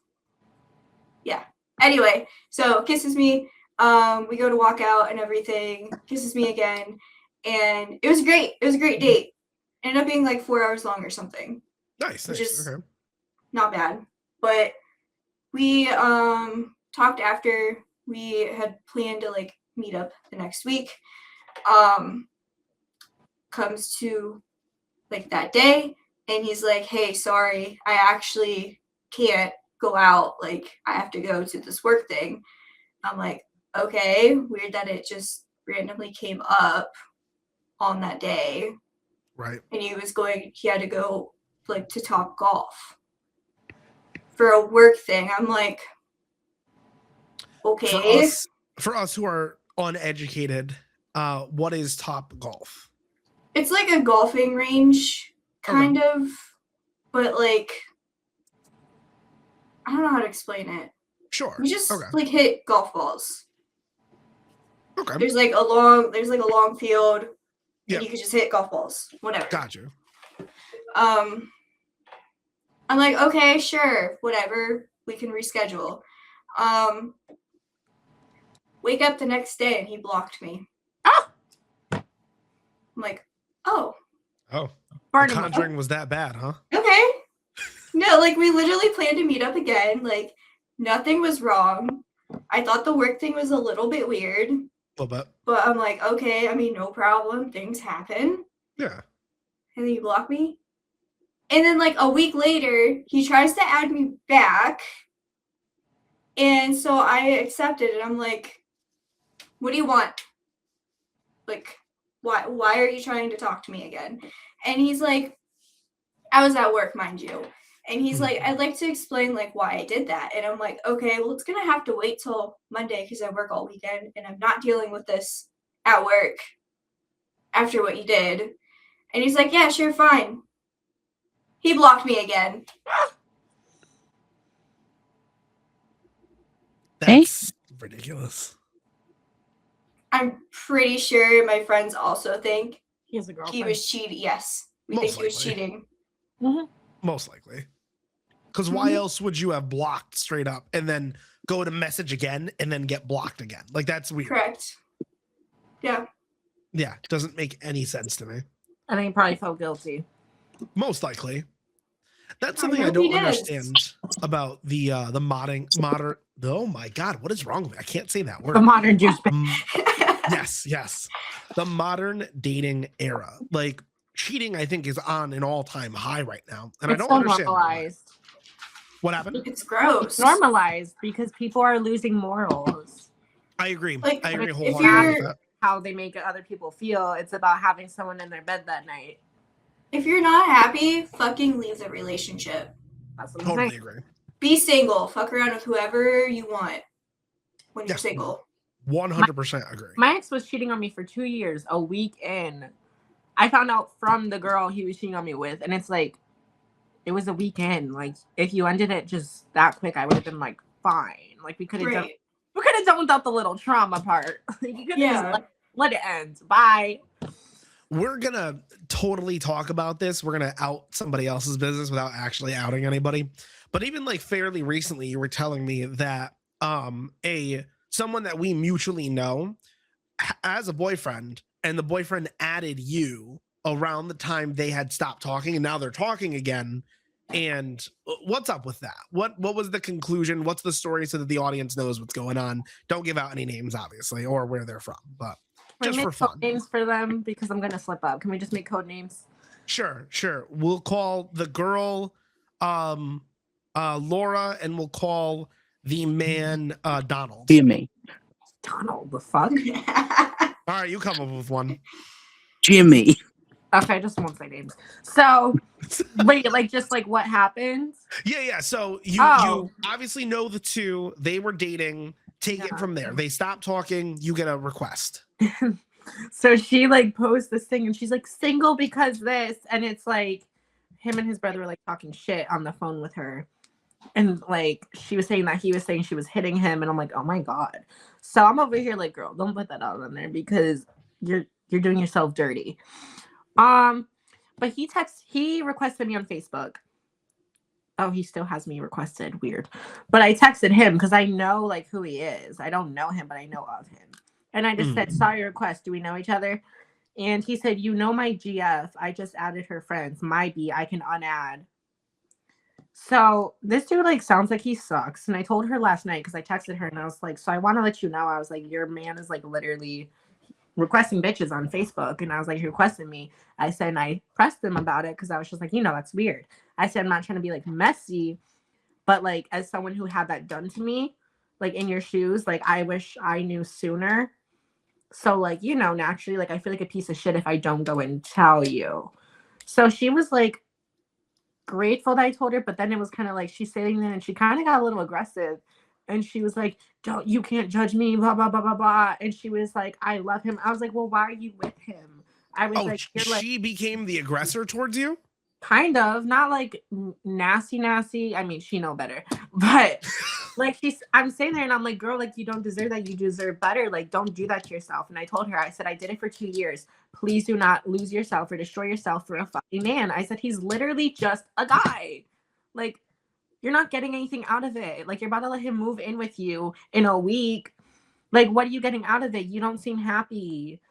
Yeah. Anyway, so kisses me. We go to walk out and everything. Kisses me again, and it was great. It was a great date. Ended up being like 4 hours long or something. Nice. Which is Okay. not bad. But we talked after. We had planned to like meet up the next week. Comes to like that day, and he's like, hey, sorry, I actually can't go out. Like, I have to go to this work thing. I'm like, okay, weird that it just randomly came up on that day. Right. And he had to go like to Top Golf for a work thing. I'm like, okay. For us who are uneducated, what is Top Golf? It's like a golfing range, kind of, but like, I don't know how to explain it. Sure. You just like hit golf balls. Okay. There's like a long field. Yeah. And you could just hit golf balls. Whatever. Got you. I'm like, okay, sure, whatever. We can reschedule. Wake up the next day and he blocked me. Ah! I'm like, oh. Oh. The conjuring was that bad, huh? Okay. No, like we literally planned to meet up again. Like nothing was wrong. I thought the work thing was a little bit weird. A little bit. But I'm like, okay, I mean, no problem. Things happen. Yeah. And then you block me. And then like a week later, he tries to add me back. And so I accepted it. I'm like, what do you want? Like, why are you trying to talk to me again? And he's like, I was at work, mind you. And he's like, I'd like to explain like why I did that. And I'm like, okay, well, it's gonna have to wait till Monday because I work all weekend and I'm not dealing with this at work after what you did. And he's like, yeah, sure, fine. He blocked me again. That's ridiculous. I'm pretty sure my friends also think he has a girlfriend. He was cheating. Yes, we think he was cheating. Mm-hmm. Most likely. Because why else would you have blocked straight up and then go to message again and then get blocked again? Like, that's weird. Correct. Yeah. Yeah, doesn't make any sense to me. And he probably felt guilty. Most likely. That's something I don't understand about the modern. Oh my God, what is wrong with me? I can't say that word. The modern juice. Yes. The modern dating era. Like, cheating, I think, is on an all-time high right now. And it's I don't understand normalized. what happened. It's gross. It's normalized because people are losing morals. I agree. Like, I agree if wholeheartedly with that. How they make other people feel. It's about having someone in their bed that night. If you're not happy, fucking leave the relationship. That's what I'm Totally saying. agree. Be single. Fuck around with whoever you want when you're single. 100% agree. My ex was cheating on me for 2 years. A week in, I found out from the girl he was cheating on me with, and it's like, it was a weekend. Like, if you ended it just that quick, I would have been like, fine. Like, we could have done. We could have done without the little trauma part. You could have just let it end. Bye. We're gonna totally talk about this. We're gonna out somebody else's business without actually outing anybody. But even like fairly recently, you were telling me that someone that we mutually know as a boyfriend, and the boyfriend added you around the time they had stopped talking, and now they're talking again. And what's up with that? What was the conclusion? What's the story, so that the audience knows what's going on? Don't give out any names, obviously, or where they're from, but just for fun. Code names for them because I'm gonna slip up. Can we just make code names? Sure. We'll call the girl Laura, and we'll call the man Donald. Jimmy. Donald, the fuck? All right, you come up with one. Jimmy. Okay, I just won't say names. So, wait, like, just like what happened? Yeah. So you obviously know the two. They were dating. Take it from there. They stopped talking. You get a request. So she like posts this thing, and she's like, single because this, and it's like him and his brother were like talking shit on the phone with her, and like she was saying that he was saying she was hitting him, and I'm like, oh my God. So I'm over here like, girl, don't put that out on there because you're doing yourself dirty. But he requested me on Facebook. Oh, he still has me requested. Weird. But I texted him because I know like who he is. I don't know him, but I know of him. And I just said, sorry request. Do we know each other? And he said, you know my GF. I just added her friends. Might be. I can unadd. So this dude like sounds like he sucks. And I told her last night because I texted her and I was like, so I want to let you know. I was like, your man is like literally requesting bitches on Facebook. And I was like, he requested me. I said, and I pressed him about it because I was just like, that's weird. I said, I'm not trying to be like messy, but like as someone who had that done to me, like in your shoes, like I wish I knew sooner. So like, naturally, like I feel like a piece of shit if I don't go and tell you. So she was like grateful that I told her, but then it was kind of like she's sitting there and she kind of got a little aggressive. And she was like, you can't judge me, blah, blah, blah, blah, blah. And she was like, I love him. I was like, well, why are you with him? I was like, you're like, she became the aggressor towards you? kind of, not like nasty. I mean, she know better, but like I'm sitting there and I'm like, girl, like you don't deserve that. You deserve better. Like, don't do that to yourself. And I told her, I said, I did it for 2 years. Please do not lose yourself or destroy yourself for a fucking man. I said, he's literally just a guy. Like, you're not getting anything out of it. Like, you're about to let him move in with you in a week. Like, what are you getting out of it? You don't seem happy.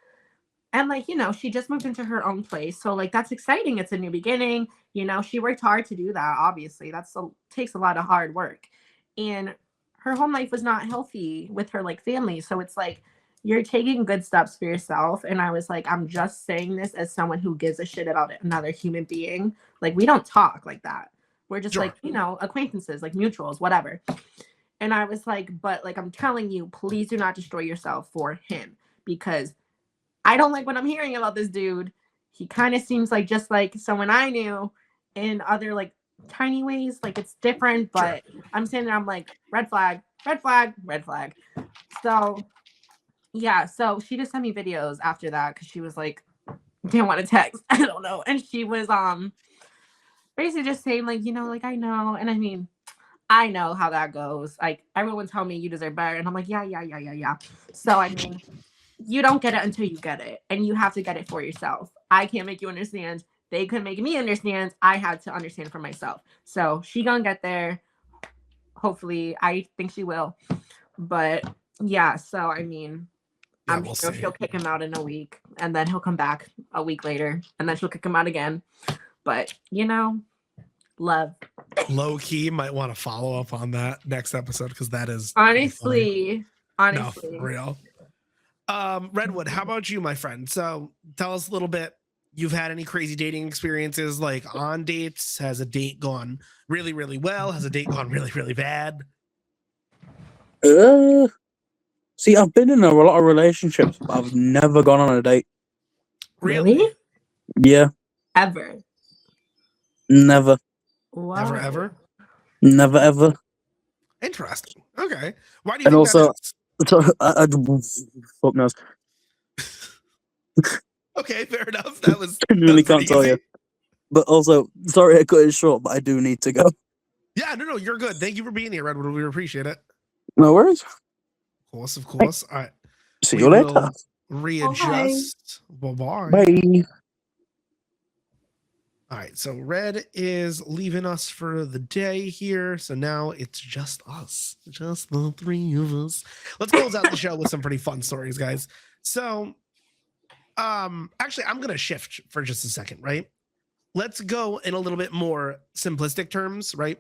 And like, she just moved into her own place. So like, that's exciting. It's a new beginning. She worked hard to do that. Obviously takes a lot of hard work, and her home life was not healthy with her like family. So it's like, you're taking good steps for yourself. And I was like, I'm just saying this as someone who gives a shit about another human being. Like, we don't talk like that. We're just Sure. like, acquaintances, like mutuals, whatever. And I was like, but like, I'm telling you, please do not destroy yourself for him, because I don't like what I'm hearing about this dude. He kind of seems like just like someone I knew in other like tiny ways. Like, it's different, but sure. I'm saying that I'm like, red flag, red flag, red flag. So yeah, so she just sent me videos after that because she was like, didn't want to text. I don't know. And she was basically just saying like, like I know. And I mean, I know how that goes. Like, everyone tell me you deserve better. And I'm like, yeah. So I mean, you don't get it until you get it, and you have to get it for yourself. I can't make you understand. They couldn't make me understand. I had to understand for myself. So she gonna get there. Hopefully, I think she will. But yeah, so I mean, yeah, I'm sure she'll kick him out in a week, and then he'll come back a week later, and then she'll kick him out again. But love. Low key might want to follow up on that next episode, because that is honestly. No, for real. Redwood, how about you, my friend? So tell us a little bit. You've had any crazy dating experiences, like on dates? Has a date gone really, really well? Has a date gone really, really bad? See, I've been in a lot of relationships, but I've never gone on a date. Really? Yeah. Ever? Never. Wow. Ever? Never, ever. Interesting. Okay. Why do you think that is? So, fuck knows. Okay, fair enough. That was really can't tell you. But also, sorry I cut it short, but I do need to go. Yeah, no, you're good. Thank you for being here, Redwood. We appreciate it. No worries. Of course. All right. See you later. Readjust. Bye-bye. Bye. All right, so Red is leaving us for the day here. So now it's just us, just the three of us. Let's close out the show with some pretty fun stories, guys. So, actually, I'm going to shift for just a second, right? Let's go in a little bit more simplistic terms, right?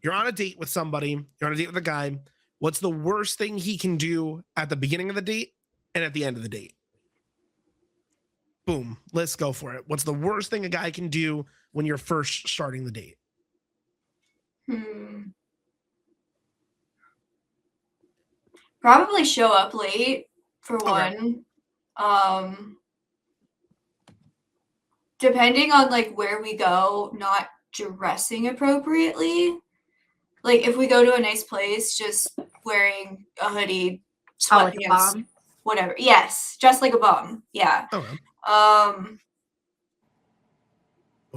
You're on a date with somebody. You're on a date with a guy. What's the worst thing he can do at the beginning of the date and at the end of the date? Boom. Let's go for it. What's the worst thing a guy can do when you're first starting the date? Probably show up late, for one. Depending on like where we go, not dressing appropriately. Like if we go to a nice place, just wearing a hoodie, sweatpants, whatever. Yes, just like a bum. Yeah. Okay. Oh,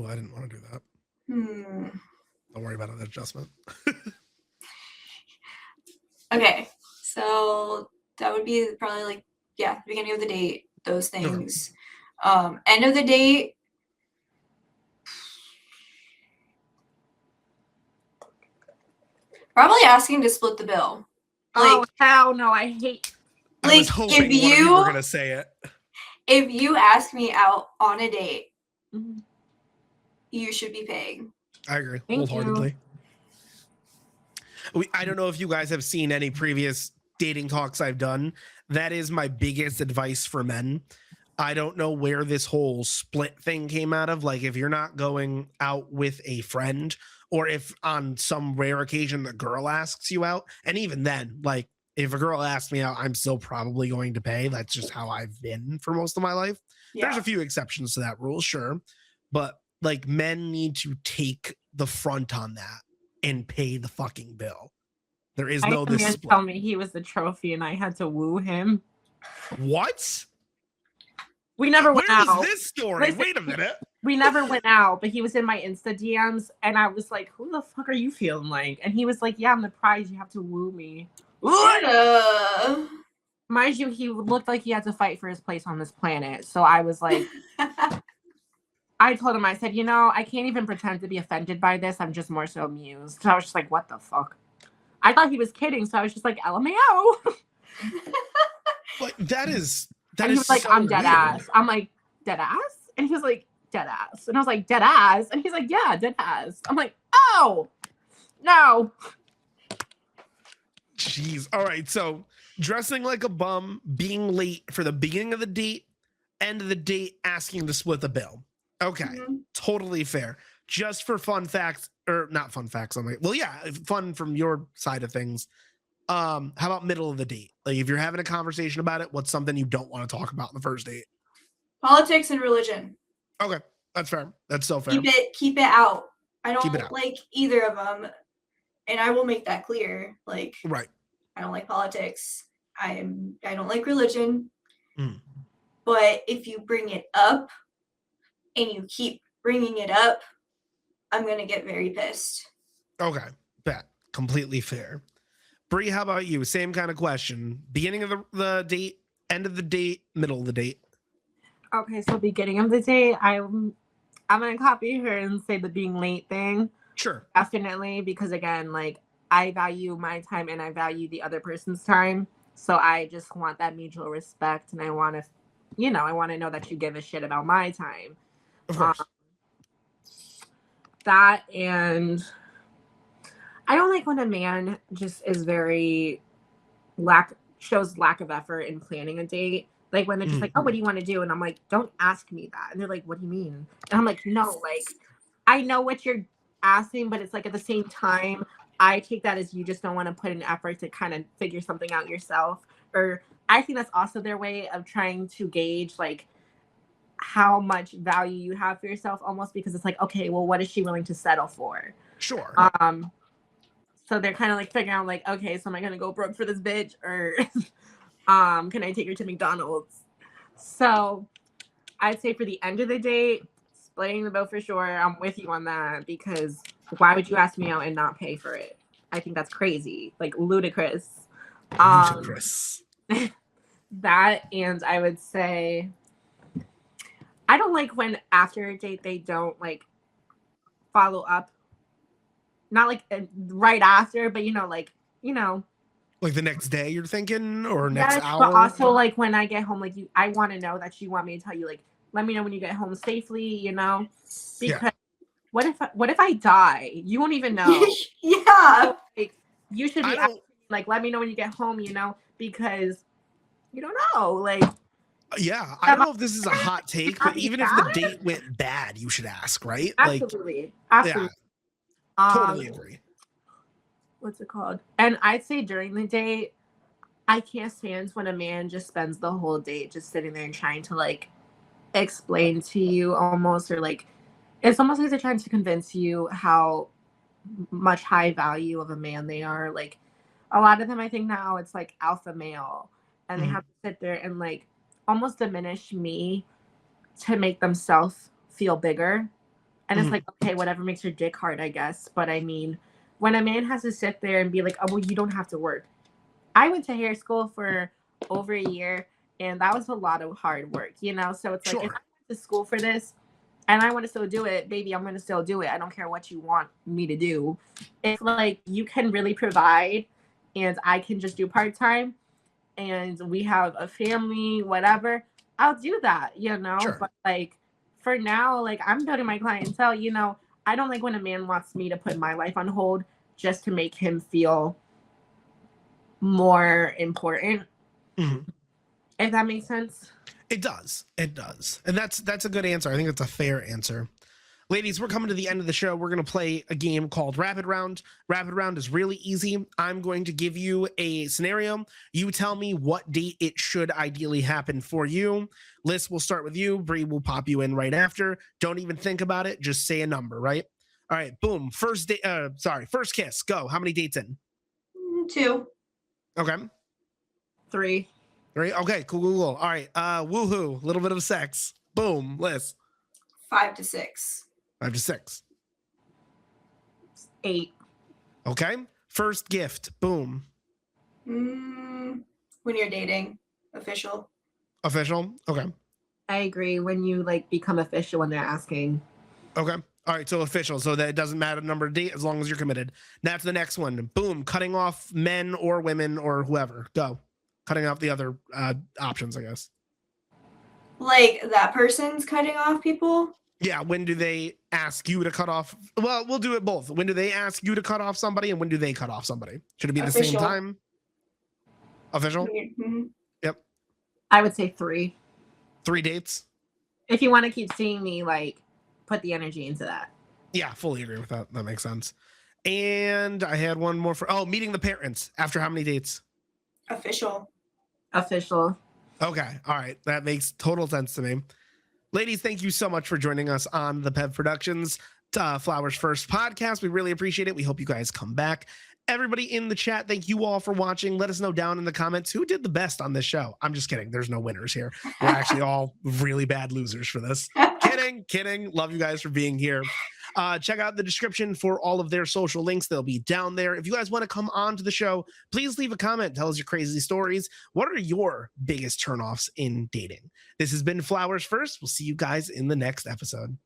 I didn't want to do that. Don't worry about an adjustment. Okay, so that would be probably like, yeah, beginning of the date, those things. End of the date, probably asking to split the bill. Like, oh hell no, I hate. I was hoping one of you were gonna say it. If you ask me out on a date, Mhm. you should be paying. I agree Thank wholeheartedly. I don't know if you guys have seen any previous dating talks I've done. That is my biggest advice for men. I don't know where this whole split thing came out of. Like, if you're not going out with a friend, or if on some rare occasion the girl asks you out, and even then, like, if a girl asks me out, I'm still probably going to pay. That's just how I've been for most of my life. There's Yeah. a few exceptions to that rule, sure. But like, men need to take the front on that and pay the fucking bill. There is I no had a this man split. tell me he was the trophy and I had to woo him. What? We never went Where out. is this story? Listen, Wait a minute. We never went out, but he was in my Insta DMs and I was like, who the fuck are you feeling like? And he was like, yeah, I'm the prize. You have to woo me. Mind you, he looked like he had to fight for his place on this planet. So I was like, I told him, I said, you know, I can't even pretend to be offended by this. I'm just more so amused. So I was just like, what the fuck? I thought he was kidding. So I was just like, LMAO. Like, that is And he was like, so I'm dead weird. ass. I'm like, dead ass? And he was like, dead ass. And I was like, dead ass? And he's like, yeah, dead ass. I'm like, oh, no. Jeez. All right. So dressing like a bum, being late for the beginning of the date, end of the date, asking to split the bill. Okay. Mhm. Totally fair. Just for fun facts, or not fun facts. I'm like, well, yeah, fun from your side of things. How about middle of the date? Like, if you're having a conversation about it, what's something you don't want to talk about in the first date? Politics and religion. Okay. That's fair. That's so fair. Keep it out. I Keep it don't out. like either of them, and I will make that clear. Like, Right. I don't like politics. I don't like religion. Mm. But if you bring it up and you keep bringing it up, I'm gonna get very pissed. Okay. Bet. Completely fair. Bree, how about you? Same kind of question. Beginning of the date, end of the date, middle of the date. Okay, so beginning of the day, I'm gonna copy her and say the being late thing. Sure. Definitely, because again, like I value my time and I value the other person's time. So I just want that mutual respect, and I want to, I want to know that you give a shit about my time. Of course. That, and I don't like when a man just is very shows lack of effort in planning a date. Like when they're just like, oh, what do you want to do? And I'm like, don't ask me that. And they're like, what do you mean? And I'm like, no, like I know what you're asking, but it's like at the same time, I take that as you just don't want to put an effort to kind of figure something out yourself. Or I think that's also their way of trying to gauge like how much value you have for yourself, almost, because it's like, okay, well, what is she willing to settle for? Sure. So they're kind of like figuring out like, okay, so am I gonna go broke for this bitch, or can I take her to McDonald's? So I'd say for the end of the date, splitting the bill for sure. I'm with you on that, because why would you ask me out and not pay for it? I think that's crazy, like ludicrous. Ludicrous. That, and I would say I don't like when after a date they don't like follow up. Not like right after, but like the next day you're thinking, or next yes, hour. but also like when I get home, like I want to know that you want me to tell you, like, let me know when you get home safely, because what if I die? You won't even know. Yeah. Like, you should be asking, like, let me know when you get home, because you don't know, like. Yeah, I don't know if this is a hot take, but even if the date went bad, you should ask, right? Absolutely. Absolutely. Yeah, totally agree. What's it called? And I'd say during the date, I can't stand when a man just spends the whole date just sitting there and trying to like explain to you almost, or like it's almost like they're trying to convince you how much high value of a man they are. Like a lot of them, I think now it's like alpha male, and they have to sit there and like almost diminish me to make themselves feel bigger. And it's like, okay, whatever makes your dick hard, I guess. But I mean, when a man has to sit there and be like, oh, well, you don't have to work. I went to hair school for over a year, and that was a lot of hard work, So it's like, if I went to school for this and I want to still do it, baby, I'm going to still do it. I don't care what you want me to do. If like you can really provide and I can just do part-time and we have a family, whatever, I'll do that, you know. Sure. But like for now, like I'm building my clientele, you know. I don't like when a man wants me to put my life on hold just to make him feel more important. Mhm. If that makes sense. It does. It does. And that's a good answer. I think it's a fair answer. Ladies, we're coming to the end of the show. We're going to play a game called Rapid Round. Rapid Round is really easy. I'm going to give you a scenario. You tell me what date it should ideally happen for you. Lyss, we'll start with you. Bree will pop you in right after. Don't even think about it. Just say a number, right? All right, boom. First kiss. Go. How many dates in? 2. Okay. 3. 3. Okay, cool. All right. Woohoo. A little bit of sex. Boom. Lyss. 5 to 6. 5 to 6. 8. Okay. First gift. Boom. When you're dating, official. Official. Okay. I agree. When you like become official when they're asking. Okay. All right. So official. So that it doesn't matter the number of date as long as you're committed. Now to the next one. Boom. Cutting off men or women or whoever. Go. Cutting off the other options, I guess. Like that person's cutting off people? Yeah. When do they ask you to cut off? Well, we'll do it both. When do they ask you to cut off somebody and when do they cut off somebody? Should it be the same Official. time? Official? Mhm. Yep. I would say 3. 3 dates? If you want to keep seeing me, like put the energy into that. Yeah, fully agree with that. That makes sense. And I had one more for meeting the parents. After how many dates? Official. Official. Okay. All right. That makes total sense to me. Ladies, thank you so much for joining us on the PEV Productions Flowers First podcast. We really appreciate it. We hope you guys come back. Everybody in the chat, thank you all for watching. Let us know down in the comments who did the best on this show. I'm just kidding. There's no winners here. We're actually all really bad losers for this. Kidding. Love you guys for being here. Check out the description for all of their social links. They'll be down there. If you guys want to come on to the show, please leave a comment. Tell us your crazy stories. What are your biggest turnoffs in dating? This has been Flowers First. We'll see you guys in the next episode.